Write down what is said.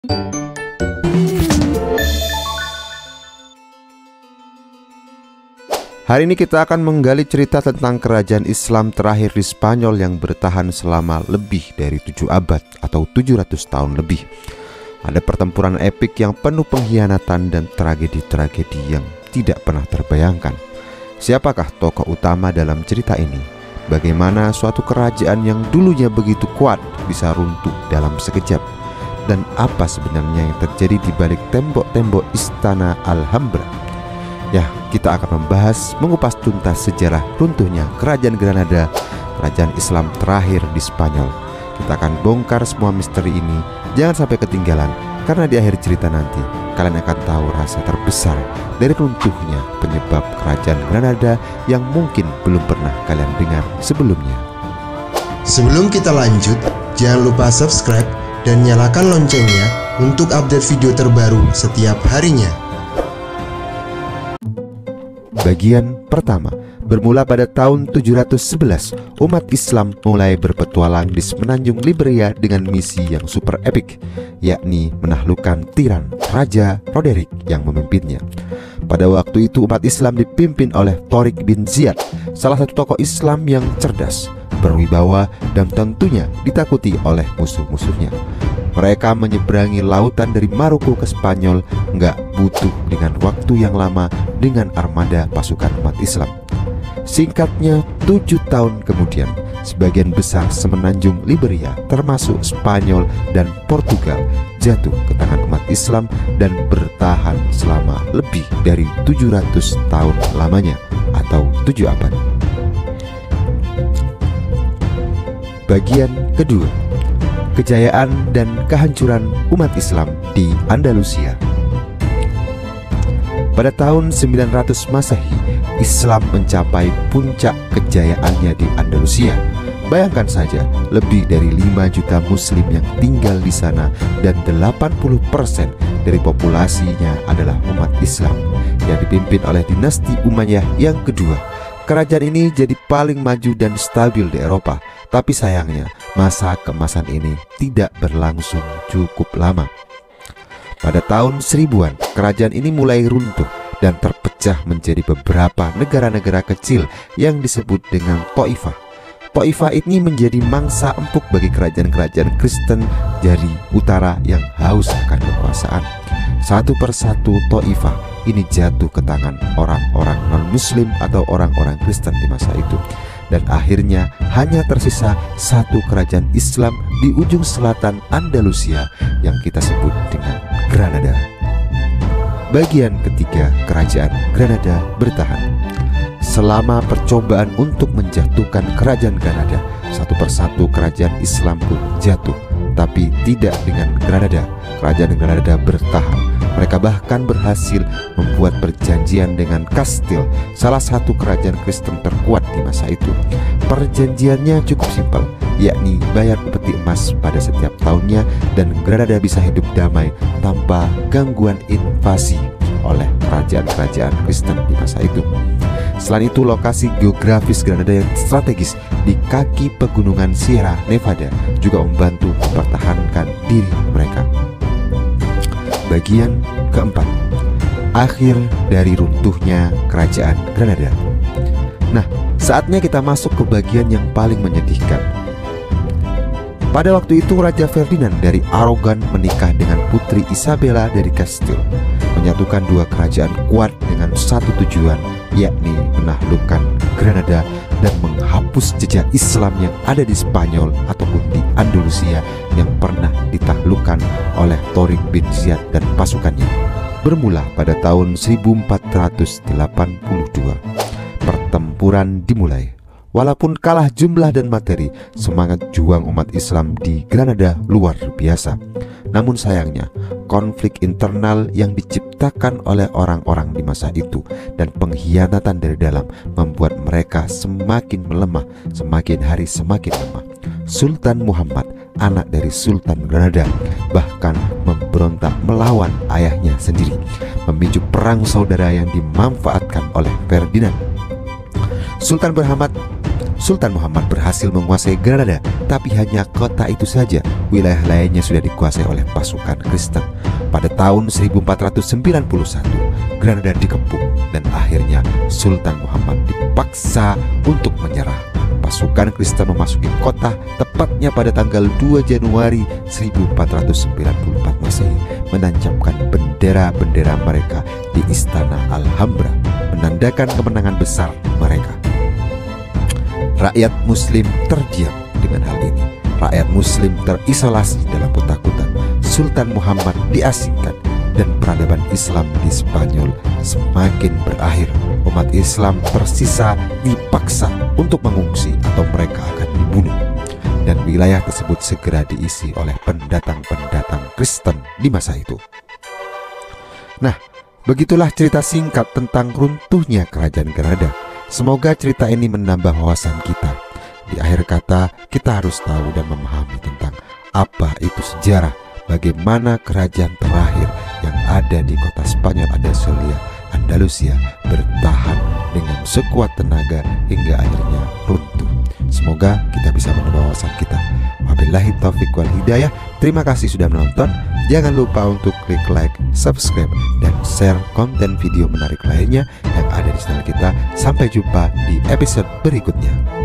Hari ini kita akan menggali cerita tentang kerajaan Islam terakhir di Spanyol yang bertahan selama lebih dari 7 abad atau 700 tahun lebih. Ada pertempuran epik yang penuh pengkhianatan dan tragedi-tragedi yang tidak pernah terbayangkan. Siapakah tokoh utama dalam cerita ini? Bagaimana suatu kerajaan yang dulunya begitu kuat bisa runtuh dalam sekejap? Dan apa sebenarnya yang terjadi di balik tembok-tembok istana Alhambra? Ya, kita akan membahas, mengupas tuntas sejarah runtuhnya kerajaan Granada, kerajaan Islam terakhir di Spanyol. Kita akan bongkar semua misteri ini. Jangan sampai ketinggalan, karena di akhir cerita nanti kalian akan tahu rasa terbesar dari runtuhnya penyebab kerajaan Granada yang mungkin belum pernah kalian dengar sebelumnya. Sebelum kita lanjut, jangan lupa subscribe dan nyalakan loncengnya untuk update video terbaru setiap harinya. Bagian pertama, bermula pada tahun 711, umat Islam mulai berpetualang di semenanjung Liberia dengan misi yang super epik, yakni menaklukkan tiran Raja Roderick yang memimpinnya. Pada waktu itu umat Islam dipimpin oleh Tariq bin Ziyad, salah satu tokoh Islam yang cerdas, berwibawa, dan tentunya ditakuti oleh musuh-musuhnya. Mereka menyeberangi lautan dari Maroko ke Spanyol nggak butuh dengan waktu yang lama dengan armada pasukan umat Islam. Singkatnya, 7 tahun kemudian, sebagian besar semenanjung Liberia termasuk Spanyol dan Portugal jatuh ke tangan umat Islam dan bertahan selama lebih dari 700 tahun lamanya atau 7 abad. Bagian kedua, kejayaan dan kehancuran umat Islam di Andalusia. Pada tahun 900 Masehi, Islam mencapai puncak kejayaannya di Andalusia. Bayangkan saja, lebih dari 5 juta muslim yang tinggal di sana dan 80% dari populasinya adalah umat Islam yang dipimpin oleh dinasti Umayyah yang kedua. Kerajaan ini jadi paling maju dan stabil di Eropa. Tapi sayangnya, masa keemasan ini tidak berlangsung cukup lama. Pada tahun 1000-an, kerajaan ini mulai runtuh dan terpecah menjadi beberapa negara-negara kecil yang disebut dengan Taifah. Taifah ini menjadi mangsa empuk bagi kerajaan-kerajaan Kristen dari utara yang haus akan kekuasaan. Satu persatu Taifah ini jatuh ke tangan orang-orang non-muslim atau orang-orang Kristen di masa itu. Dan akhirnya hanya tersisa satu kerajaan Islam di ujung selatan Andalusia yang kita sebut dengan Granada. Bagian ketiga, kerajaan Granada bertahan. Selama percobaan untuk menjatuhkan kerajaan Granada, satu persatu kerajaan Islam pun jatuh, tapi tidak dengan Granada. Kerajaan Granada bertahan. Mereka bahkan berhasil membuat perjanjian dengan Kastil, salah satu kerajaan Kristen terkuat di masa itu. Perjanjiannya cukup simpel, yakni bayar peti emas pada setiap tahunnya dan Granada bisa hidup damai tanpa gangguan invasi oleh kerajaan-kerajaan Kristen di masa itu. Selain itu, lokasi geografis Granada yang strategis di kaki pegunungan Sierra Nevada juga membantu mempertahankan diri mereka. Bagian keempat, akhir dari runtuhnya kerajaan Granada. Nah, saatnya kita masuk ke bagian yang paling menyedihkan. Pada waktu itu Raja Ferdinand dari Aragon menikah dengan Putri Isabella dari Kastil, menyatukan dua kerajaan kuat dengan satu tujuan, yakni menaklukkan Granada dan menghapus jejak Islam yang ada di Spanyol ataupun di Andalusia yang pernah ditaklukkan oleh Tariq bin Ziyad dan pasukannya. Bermula pada tahun 1482, pertempuran dimulai. Walaupun kalah jumlah dan materi, semangat juang umat Islam di Granada luar biasa. Namun sayangnya, konflik internal yang diciptakan oleh orang-orang di masa itu dan pengkhianatan dari dalam membuat mereka semakin melemah, semakin hari semakin lemah. Sultan Muhammad, anak dari Sultan Granada, bahkan memberontak melawan ayahnya sendiri, memicu perang saudara yang dimanfaatkan oleh Ferdinand. Sultan Muhammad berhasil menguasai Granada, tapi hanya kota itu saja. Wilayah lainnya sudah dikuasai oleh pasukan Kristen. Pada tahun 1491, Granada dikepung dan akhirnya Sultan Muhammad dipaksa untuk menyerah. Pasukan Kristen memasuki kota tepatnya pada tanggal 2 Januari 1494 Masehi, menancapkan bendera-bendera mereka di Istana Alhambra, menandakan kemenangan besar mereka. Rakyat Muslim terdiam dengan hal ini. Rakyat Muslim terisolasi dalam ketakutan. Sultan Muhammad diasingkan dan peradaban Islam di Spanyol semakin berakhir. Umat Islam tersisa dipaksa untuk mengungsi atau mereka akan dibunuh. Dan wilayah tersebut segera diisi oleh pendatang-pendatang Kristen di masa itu. Nah, begitulah cerita singkat tentang runtuhnya kerajaan Granada. Semoga cerita ini menambah wawasan kita. Di akhir kata, kita harus tahu dan memahami tentang apa itu sejarah, bagaimana kerajaan terakhir yang ada di kota Spanyol Andalusia bertahan dengan sekuat tenaga hingga akhirnya runtuh. Semoga kita bisa menambah wawasan kita. Wabillahi taufiq wal hidayah. Terima kasih sudah menonton. Jangan lupa untuk klik like, subscribe, dan share konten video menarik lainnya yang ada di channel kita. Sampai jumpa di episode berikutnya.